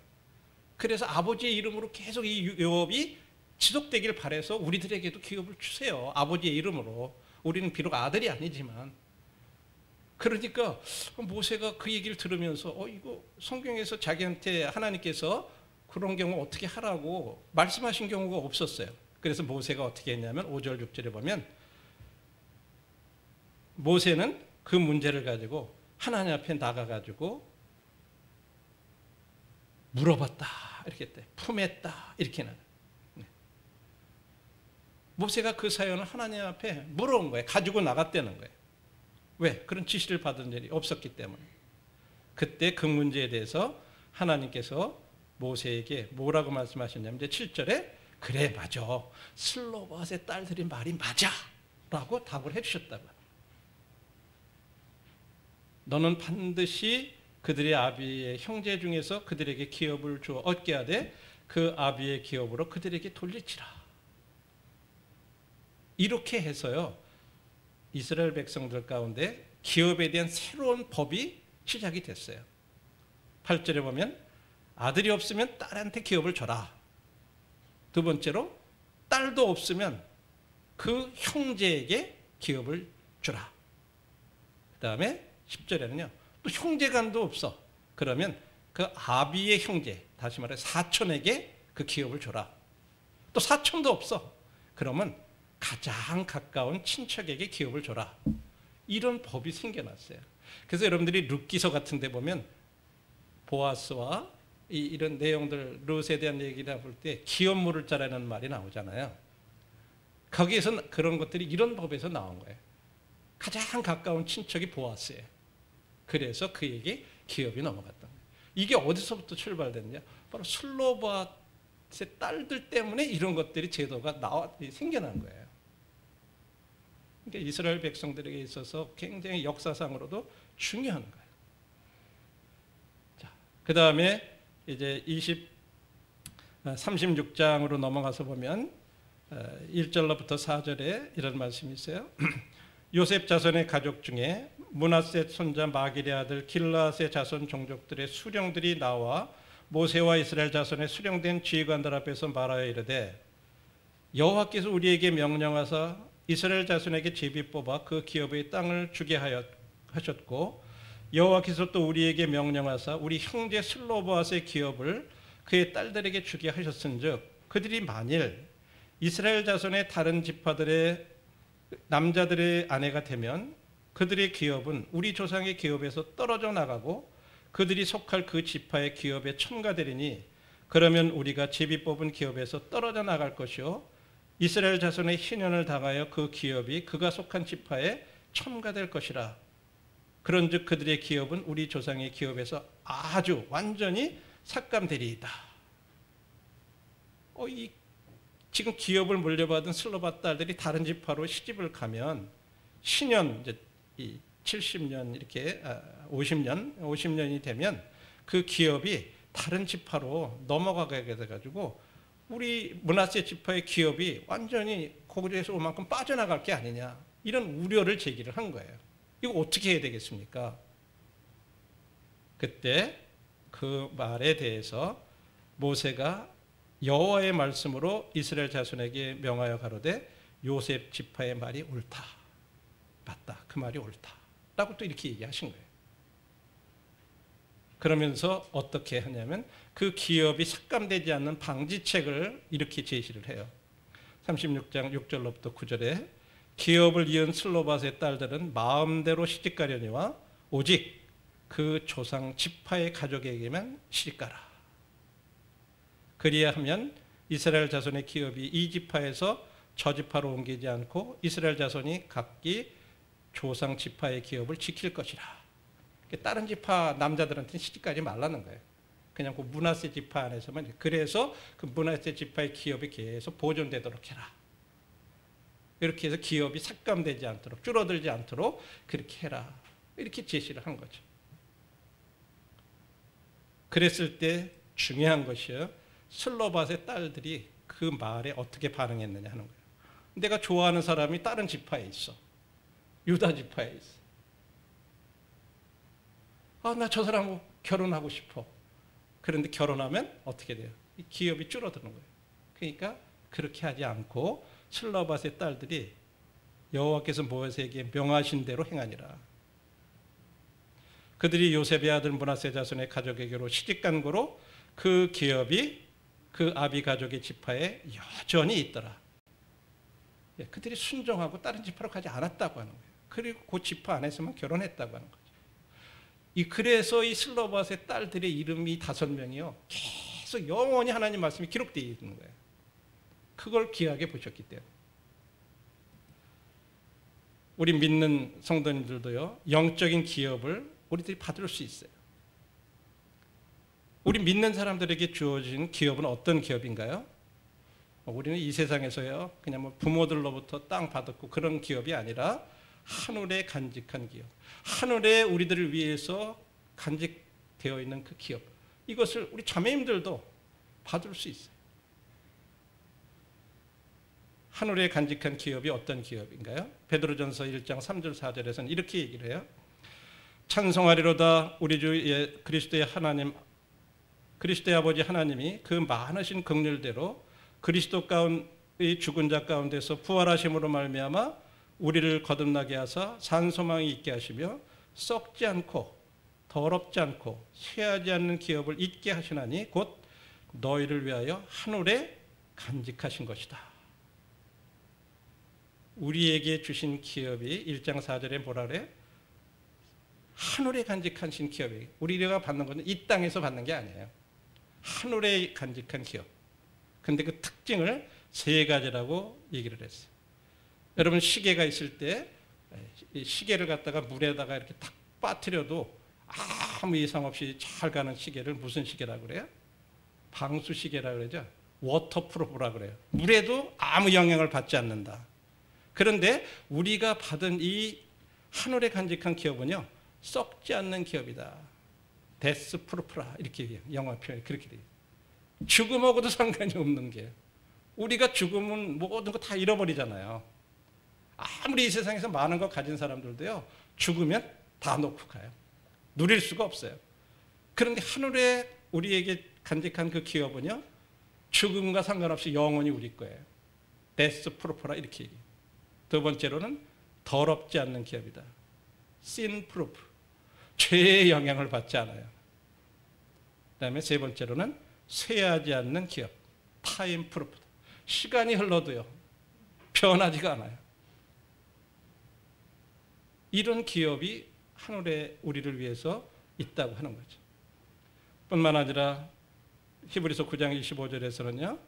그래서 아버지의 이름으로 계속 이 유업이 지속되길 바라서 우리들에게도 기업을 주세요. 아버지의 이름으로. 우리는 비록 아들이 아니지만. 그러니까 모세가 그 얘기를 들으면서 이거 성경에서 자기한테 하나님께서 그런 경우 어떻게 하라고 말씀하신 경우가 없었어요. 그래서 모세가 어떻게 했냐면 5절 6절에 보면 모세는 그 문제를 가지고 하나님 앞에 나가가지고 물어봤다 이렇게 했대. 품했다 이렇게 나가. 모세가 그 사연을 하나님 앞에 물어온 거예요. 가지고 나갔다는 거예요. 왜? 그런 지시를 받은 일이 없었기 때문에. 그때 그 문제에 대해서 하나님께서 모세에게 뭐라고 말씀하셨냐면 이제 7절에 그래 맞아. 슬로밧의 딸들이 말이 맞아 라고 답을 해주셨다고. 너는 반드시 그들의 아비의 형제 중에서 그들에게 기업을 주어 얻게 하되 그 아비의 기업으로 그들에게 돌리치라. 이렇게 해서요. 이스라엘 백성들 가운데 기업에 대한 새로운 법이 시작이 됐어요. 8절에 보면 아들이 없으면 딸한테 기업을 줘라. 두 번째로 딸도 없으면 그 형제에게 기업을 주라. 그 다음에 10절에는요. 또 형제간도 없어. 그러면 그 아비의 형제, 다시 말해 사촌에게 그 기업을 줘라. 또 사촌도 없어. 그러면 가장 가까운 친척에게 기업을 줘라. 이런 법이 생겨났어요. 그래서 여러분들이 룻기서 같은 데 보면 보아스와 이런 내용들, 룻에 대한 얘기를 볼 때 기업 물을 자라는 말이 나오잖아요. 거기에서 그런 것들이 이런 법에서 나온 거예요. 가장 가까운 친척이 보아스예요. 그래서 그에게 기업이 넘어갔던 거예요. 이게 어디서부터 출발됐냐? 바로 슬로밧의 딸들 때문에 이런 것들이 제도가 생겨난 거예요. 그러니까 이스라엘 백성들에게 있어서 굉장히 역사상으로도 중요한 거예요. 자, 그 다음에 이제 36장으로 넘어가서 보면 1절로부터 4절에 이런 말씀이 있어요. 요셉 자손의 가족 중에 므낫세 손자 마길의 아들 길르앗의 자손 종족들의 수령들이 나와 모세와 이스라엘 자손의 수령된 지휘관들 앞에서 말하여 이르되 여호와께서 우리에게 명령하사 이스라엘 자손에게 제비 뽑아 그 기업의 땅을 주게 하셨고 여호와께서 또 우리에게 명령하사 우리 형제 슬로밧의 기업을 그의 딸들에게 주게 하셨은즉 그들이 만일 이스라엘 자손의 다른 지파들의 남자들의 아내가 되면 그들의 기업은 우리 조상의 기업에서 떨어져 나가고 그들이 속할 그 지파의 기업에 첨가되리니 그러면 우리가 제비 뽑은 기업에서 떨어져 나갈 것이요 이스라엘 자손의 희년을 당하여 그 기업이 그가 속한 지파에 첨가될 것이라. 그런즉 그들의 기업은 우리 조상의 기업에서 아주 완전히 삭감되리이다. 지금 기업을 물려받은 슬로밧 딸들이 다른 지파로 시집을 가면 신년 이제 70년 이렇게 50년이 되면 그 기업이 다른 지파로 넘어가게 돼가지고 우리 므낫세 지파의 기업이 완전히 거기에서 오만큼 빠져나갈 게 아니냐 이런 우려를 제기를 한 거예요. 이거 어떻게 해야 되겠습니까? 그때 그 말에 대해서 모세가 여호와의 말씀으로 이스라엘 자손에게 명하여 가로되 요셉 지파의 말이 옳다. 맞다. 그 말이 옳다. 라고 또 이렇게 얘기하신 거예요. 그러면서 어떻게 하냐면 그 기업이 삭감되지 않는 방지책을 이렇게 제시를 해요. 36장 6절로부터 9절에 기업을 이은 슬로밧의 딸들은 마음대로 시집가려니와 오직 그 조상 지파의 가족에게만 시집가라. 그리하면 이스라엘 자손의 기업이 이 지파에서 저 지파로 옮기지 않고 이스라엘 자손이 각기 조상 지파의 기업을 지킬 것이라. 다른 지파 남자들한테는 시집가지 말라는 거예요. 그냥 그 므낫세 지파 안에서만. 그래서 그 므낫세 지파의 기업이 계속 보존되도록 해라. 이렇게 해서 기업이 삭감되지 않도록, 줄어들지 않도록 그렇게 해라. 이렇게 제시를 한 거죠. 그랬을 때 중요한 것이요. 슬로밧의 딸들이 그 말에 어떻게 반응했느냐 하는 거예요. 내가 좋아하는 사람이 다른 지파에 있어. 유다 지파에 있어. 나 저 사람하고 결혼하고 싶어. 그런데 결혼하면 어떻게 돼요? 이 기업이 줄어드는 거예요. 그러니까 그렇게 하지 않고 슬로밧의 딸들이 여호와께서 모세에게 명하신 대로 행하니라. 그들이 요셉의 아들 므낫세 자손의 가족에게로 시집간 거로 그 기업이 그 아비 가족의 지파에 여전히 있더라. 그들이 순종하고 다른 지파로 가지 않았다고 하는 거예요. 그리고 그 지파 안에서만 결혼했다고 하는 거죠. 그래서 이 슬로바스의 딸들의 이름이 5명이요. 계속 영원히 하나님 말씀이 기록되어 있는 거예요. 그걸 귀하게 보셨기 때문에. 우리 믿는 성도님들도요. 영적인 기업을 우리들이 받을 수 있어요. 우리 믿는 사람들에게 주어진 기업은 어떤 기업인가요? 우리는 이 세상에서요. 그냥 뭐 부모들로부터 땅 받았고 그런 기업이 아니라 하늘에 간직한 기업. 하늘에 우리들을 위해서 간직되어 있는 그 기업. 이것을 우리 자매님들도 받을 수 있어요. 하늘에 간직한 기업이 어떤 기업인가요? 베드로전서 1장 3절 4절에서는 이렇게 얘기를 해요. 찬송하리로다 우리 주 그리스도의 하나님 그리스도의 아버지 하나님이 그 많으신 긍휼대로 그리스도 가운데 죽은 자 가운데서 부활하심으로 말미암아 우리를 거듭나게 하사 산소망이 있게 하시며 썩지 않고 더럽지 않고 쇠하지 않는 기업을 있게 하시나니 곧 너희를 위하여 하늘에 간직하신 것이다. 우리에게 주신 기업이 1장 4절에 뭐라 그래요? 하늘에 간직하신 기업이에요. 우리가 받는 것은 이 땅에서 받는 게 아니에요. 하늘에 간직한 기업. 근데 그 특징을 3가지라고 얘기를 했어요. 여러분 시계가 있을 때 시계를 갖다가 물에다가 이렇게 탁 빠뜨려도 아무 이상 없이 잘 가는 시계를 무슨 시계라고 그래요? 방수 시계라고 그러죠. 워터프루프라고 그래요. 물에도 아무 영향을 받지 않는다. 그런데 우리가 받은 이 하늘에 간직한 기업은요. 썩지 않는 기업이다. 데스프루프라 이렇게 영어 표현이 그렇게 돼요. 죽음하고도 상관이 없는 게 우리가 죽으면 모든 거 다 잃어버리잖아요. 아무리 이 세상에서 많은 거 가진 사람들도요. 죽으면 다 놓고 가요. 누릴 수가 없어요. 그런데 하늘에 우리에게 간직한 그 기업은요. 죽음과 상관없이 영원히 우리 거예요. 데스프루프라 이렇게 얘기해요. 2번째로는 더럽지 않는 기업이다. 신프루프. 죄의 영향을 받지 않아요. 그 다음에 3번째로는 쇠하지 않는 기업. 타임프루프. 시간이 흘러도요. 변하지가 않아요. 이런 기업이 하늘에 우리를 위해서 있다고 하는 거죠. 뿐만 아니라 히브리서 9장 25절에서는요.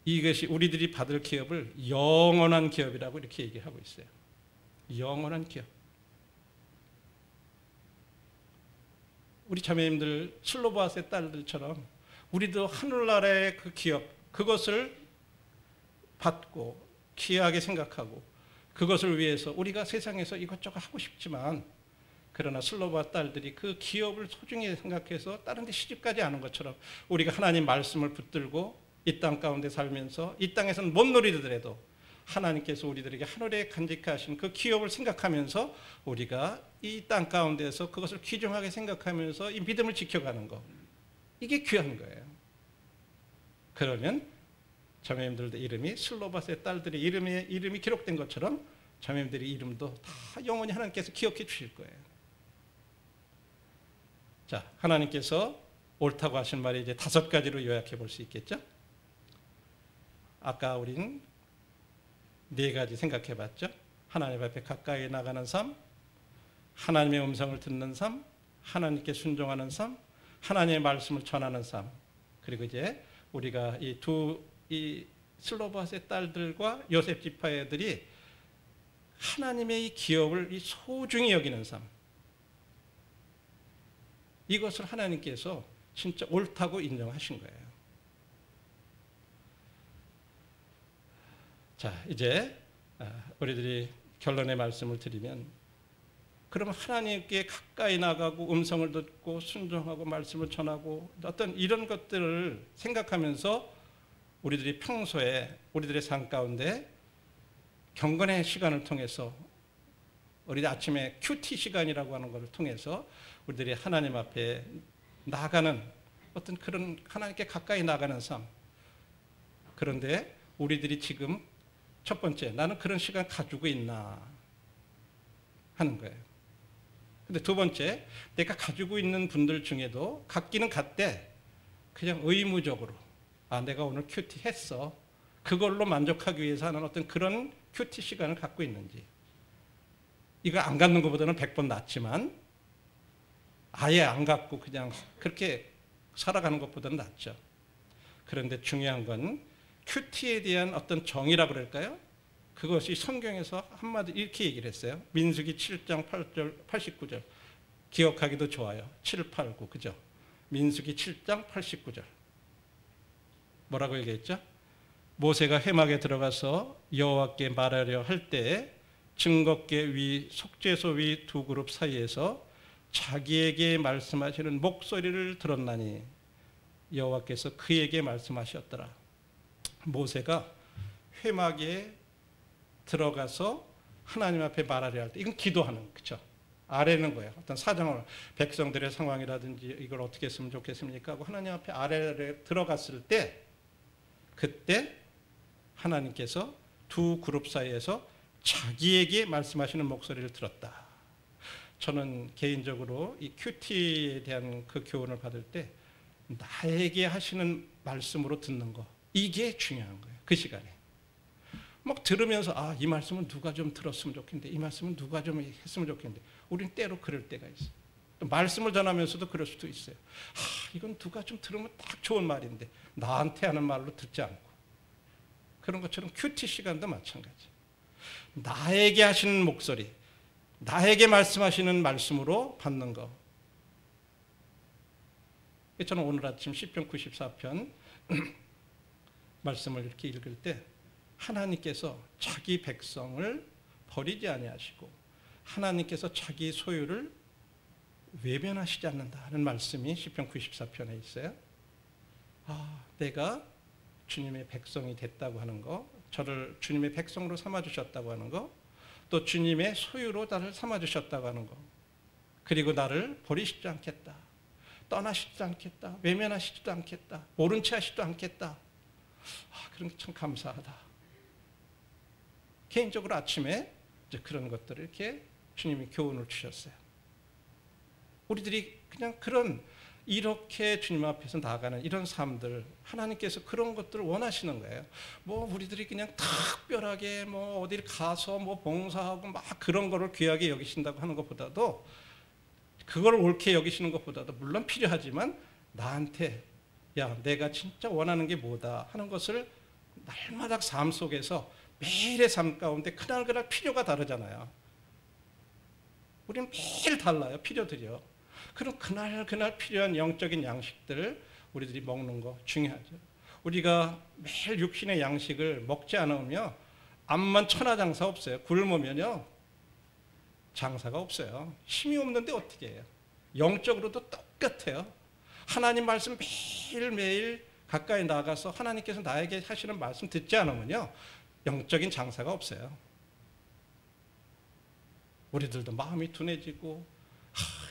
이것이 우리들이 받을 기업을 영원한 기업이라고 이렇게 얘기하고 있어요. 영원한 기업. 우리 자매님들 슬로바스의 딸들처럼 우리도 하늘나라의 그 기업 그것을 받고 귀하게 생각하고 그것을 위해서 우리가 세상에서 이것저것 하고 싶지만 그러나 슬로바 딸들이 그 기업을 소중히 생각해서 다른 데 시집가지 않은 것처럼 우리가 하나님 말씀을 붙들고 이 땅 가운데 살면서 이 땅에서는 못 누리더라도 하나님께서 우리들에게 하늘에 간직하신 그 기업을 생각하면서 우리가 이 땅 가운데서 그것을 귀중하게 생각하면서 이 믿음을 지켜가는 것 이게 귀한 거예요. 그러면 자매님들의 이름이 슬로바스의 딸들의 이름이 기록된 것처럼 자매님들의 이름도 다 영원히 하나님께서 기억해 주실 거예요. 자, 하나님께서 옳다고 하신 말이 이제 5가지로 요약해 볼 수 있겠죠? 아까 우리는 4가지 생각해 봤죠? 하나님 앞에 가까이 나가는 삶, 하나님의 음성을 듣는 삶, 하나님께 순종하는 삶, 하나님의 말씀을 전하는 삶. 그리고 이제 우리가 이 슬로바스의 딸들과 요셉 지파의 애들이 하나님의 이 기업을 이 소중히 여기는 삶. 이것을 하나님께서 진짜 옳다고 인정하신 거예요. 자, 이제 우리들이 결론의 말씀을 드리면 그러면 하나님께 가까이 나가고 음성을 듣고 순종하고 말씀을 전하고 어떤 이런 것들을 생각하면서 우리들이 평소에 우리들의 삶 가운데 경건의 시간을 통해서 우리 아침에 큐티 시간이라고 하는 것을 통해서 우리들이 하나님 앞에 나가는 어떤 그런 하나님께 가까이 나가는 삶. 그런데 우리들이 지금 첫 번째 나는 그런 시간 가지고 있나 하는 거예요. 근데 2번째 내가 가지고 있는 분들 중에도 갖기는 갖되 그냥 의무적으로 내가 오늘 큐티 했어. 그걸로 만족하기 위해서 하는 어떤 그런 큐티 시간을 갖고 있는지. 이거 안 갖는 것보다는 100번 낫지만 아예 안 갖고 그냥 그렇게 살아가는 것보다는 낫죠. 그런데 중요한 건 큐티에 대한 어떤 정의라고 그럴까요? 그것이 성경에서 한마디 이렇게 얘기를 했어요. 민수기 7장 8절, 89절. 기억하기도 좋아요. 7, 8, 9. 그죠? 민수기 7장 89절. 뭐라고 얘기했죠? 모세가 회막에 들어가서 여호와께 말하려 할 때 증거궤 위, 속죄소 위 두 그룹 사이에서 자기에게 말씀하시는 목소리를 들었나니 여호와께서 그에게 말씀하셨더라. 모세가 회막에 들어가서 하나님 앞에 말하려 할 때 이건 기도하는 그렇죠. 아래는 거예요. 어떤 사정을 백성들의 상황이라든지 이걸 어떻게 했으면 좋겠습니까 하고 하나님 앞에 아래에 들어갔을 때 그때 하나님께서 두 그룹 사이에서 자기에게 말씀하시는 목소리를 들었다. 저는 개인적으로 이 큐티에 대한 그 교훈을 받을 때 나에게 하시는 말씀으로 듣는 거 이게 중요한 거예요. 그 시간에 막 들으면서 아, 이 말씀은 누가 좀 들었으면 좋겠는데 이 말씀은 누가 좀 했으면 좋겠는데 우리는 때로 그럴 때가 있어요. 또 말씀을 전하면서도 그럴 수도 있어요. 아, 이건 누가 좀 들으면 딱 좋은 말인데 나한테 하는 말로 듣지 않고 그런 것처럼 큐티 시간도 마찬가지. 나에게 하시는 목소리, 나에게 말씀하시는 말씀으로 받는 거. 저는 오늘 아침 시편 94편 말씀을 이렇게 읽을 때 하나님께서 자기 백성을 버리지 아니하시고 하나님께서 자기 소유를 외면하시지 않는다는 말씀이 시편 94편에 있어요. 아, 내가 주님의 백성이 됐다고 하는 거, 저를 주님의 백성으로 삼아주셨다고 하는 거, 또 주님의 소유로 나를 삼아주셨다고 하는 거, 그리고 나를 버리시지 않겠다, 떠나시지도 않겠다, 외면하시지도 않겠다, 모른 채 하시지도 않겠다. 아, 그런 게 참 감사하다. 개인적으로 아침에 이제 그런 것들을 이렇게 주님이 교훈을 주셨어요. 우리들이 그냥 그런 이렇게 주님 앞에서 나아가는 이런 삶들 하나님께서 그런 것들을 원하시는 거예요. 뭐 우리들이 그냥 특별하게 뭐 어딜 가서 뭐 봉사하고 막 그런 거를 귀하게 여기신다고 하는 것보다도 그걸 옳게 여기시는 것보다도 물론 필요하지만 나한테 야 내가 진짜 원하는 게 뭐다 하는 것을 날마다 삶 속에서 매일의 삶 가운데 그날그날 필요가 다르잖아요. 우리는 매일 달라요. 필요들이요. 그럼 그날 필요한 영적인 양식들을 우리들이 먹는 거 중요하죠. 우리가 매일 육신의 양식을 먹지 않으면 암만 천하장사 없어요. 굶으면요 장사가 없어요. 힘이 없는데 어떻게 해요? 영적으로도 똑같아요. 하나님 말씀 매일매일 가까이 나가서 하나님께서 나에게 하시는 말씀 듣지 않으면요 영적인 장사가 없어요. 우리들도 마음이 둔해지고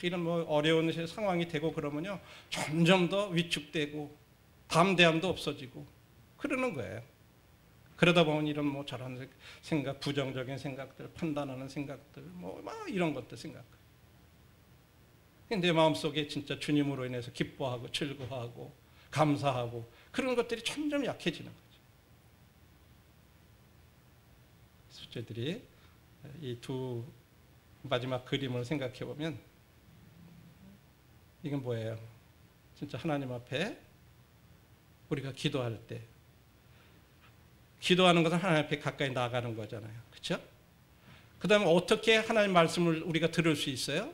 이런 뭐 어려운 상황이 되고 그러면요 점점 더 위축되고 담대함도 없어지고 그러는 거예요. 그러다 보면 이런 뭐 저런 생각, 부정적인 생각들, 판단하는 생각들, 뭐 막 이런 것들 생각. 내 마음속에 진짜 주님으로 인해서 기뻐하고 즐거워하고 감사하고 그런 것들이 점점 약해지는 거죠. 저희들이 이 두 마지막 그림을 생각해 보면 이건 뭐예요? 진짜 하나님 앞에 우리가 기도할 때 기도하는 것은 하나님 앞에 가까이 나가는 거잖아요. 그렇죠? 그 다음에 어떻게 하나님 말씀을 우리가 들을 수 있어요?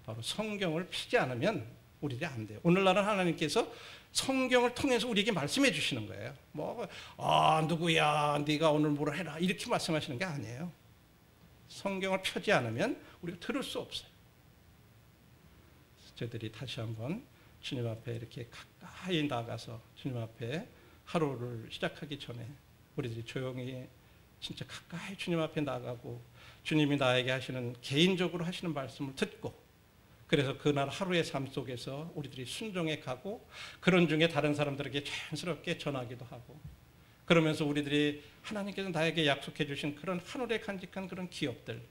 바로 성경을 피지 않으면 우리들이 안 돼요. 오늘날은 하나님께서 성경을 통해서 우리에게 말씀해 주시는 거예요. 뭐, 누구야, 네가 오늘 뭐라 해라 이렇게 말씀하시는 게 아니에요. 성경을 펴지 않으면 우리가 들을 수 없어요. 저희들이 다시 한번 주님 앞에 이렇게 가까이 나가서 주님 앞에 하루를 시작하기 전에 우리들이 조용히 진짜 가까이 주님 앞에 나가고 주님이 나에게 하시는 개인적으로 하시는 말씀을 듣고 그래서 그날 하루의 삶 속에서 우리들이 순종해 가고 그런 중에 다른 사람들에게 자연스럽게 전하기도 하고 그러면서 우리들이 하나님께서 나에게 약속해 주신 그런 하늘에 간직한 그런 기업들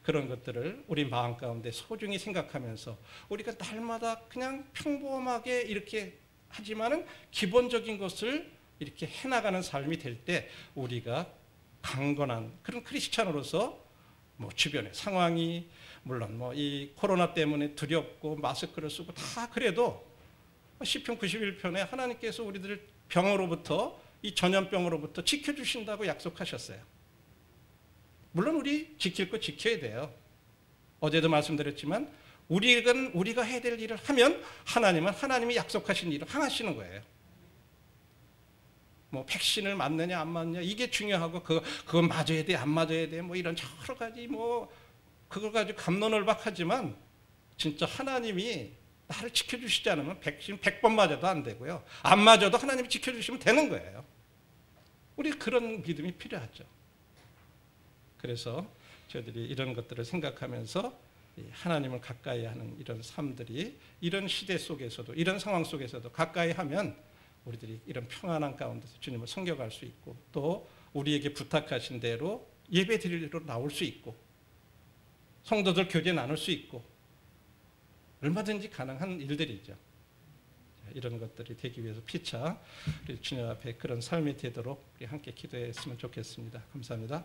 그런 것들을 우리 마음 가운데 소중히 생각하면서 우리가 날마다 그냥 평범하게 이렇게 하지만은 기본적인 것을 이렇게 해나가는 삶이 될 때 우리가 강건한 그런 크리스찬으로서 뭐 주변의 상황이 물론 뭐 이 코로나 때문에 두렵고 마스크를 쓰고 다 그래도 시편 91편에 하나님께서 우리들을 병으로부터 이 전염병으로부터 지켜주신다고 약속하셨어요. 물론 우리 지킬 거 지켜야 돼요. 어제도 말씀드렸지만 우리가 해야 될 일을 하면 하나님은 하나님이 약속하신 일을 행하시는 거예요. 뭐 백신을 맞느냐 안 맞느냐 이게 중요하고 그건 맞아야 돼 안 맞아야 돼 뭐 이런 여러 가지 뭐 그걸 가지고 갑론을박하지만 진짜 하나님이 나를 지켜주시지 않으면 백신 100번 맞아도 안 되고요. 안 맞아도 하나님이 지켜주시면 되는 거예요. 우리 그런 믿음이 필요하죠. 그래서 저희들이 이런 것들을 생각하면서 하나님을 가까이 하는 이런 삶들이 이런 시대 속에서도 이런 상황 속에서도 가까이 하면 우리들이 이런 평안한 가운데서 주님을 섬겨갈 수 있고 또 우리에게 부탁하신 대로 예배 드리러 나올 수 있고 성도들 교제 나눌 수 있고 얼마든지 가능한 일들이죠. 이런 것들이 되기 위해서 피차 우리 주님 앞에 그런 삶이 되도록 우리 함께 기도했으면 좋겠습니다. 감사합니다.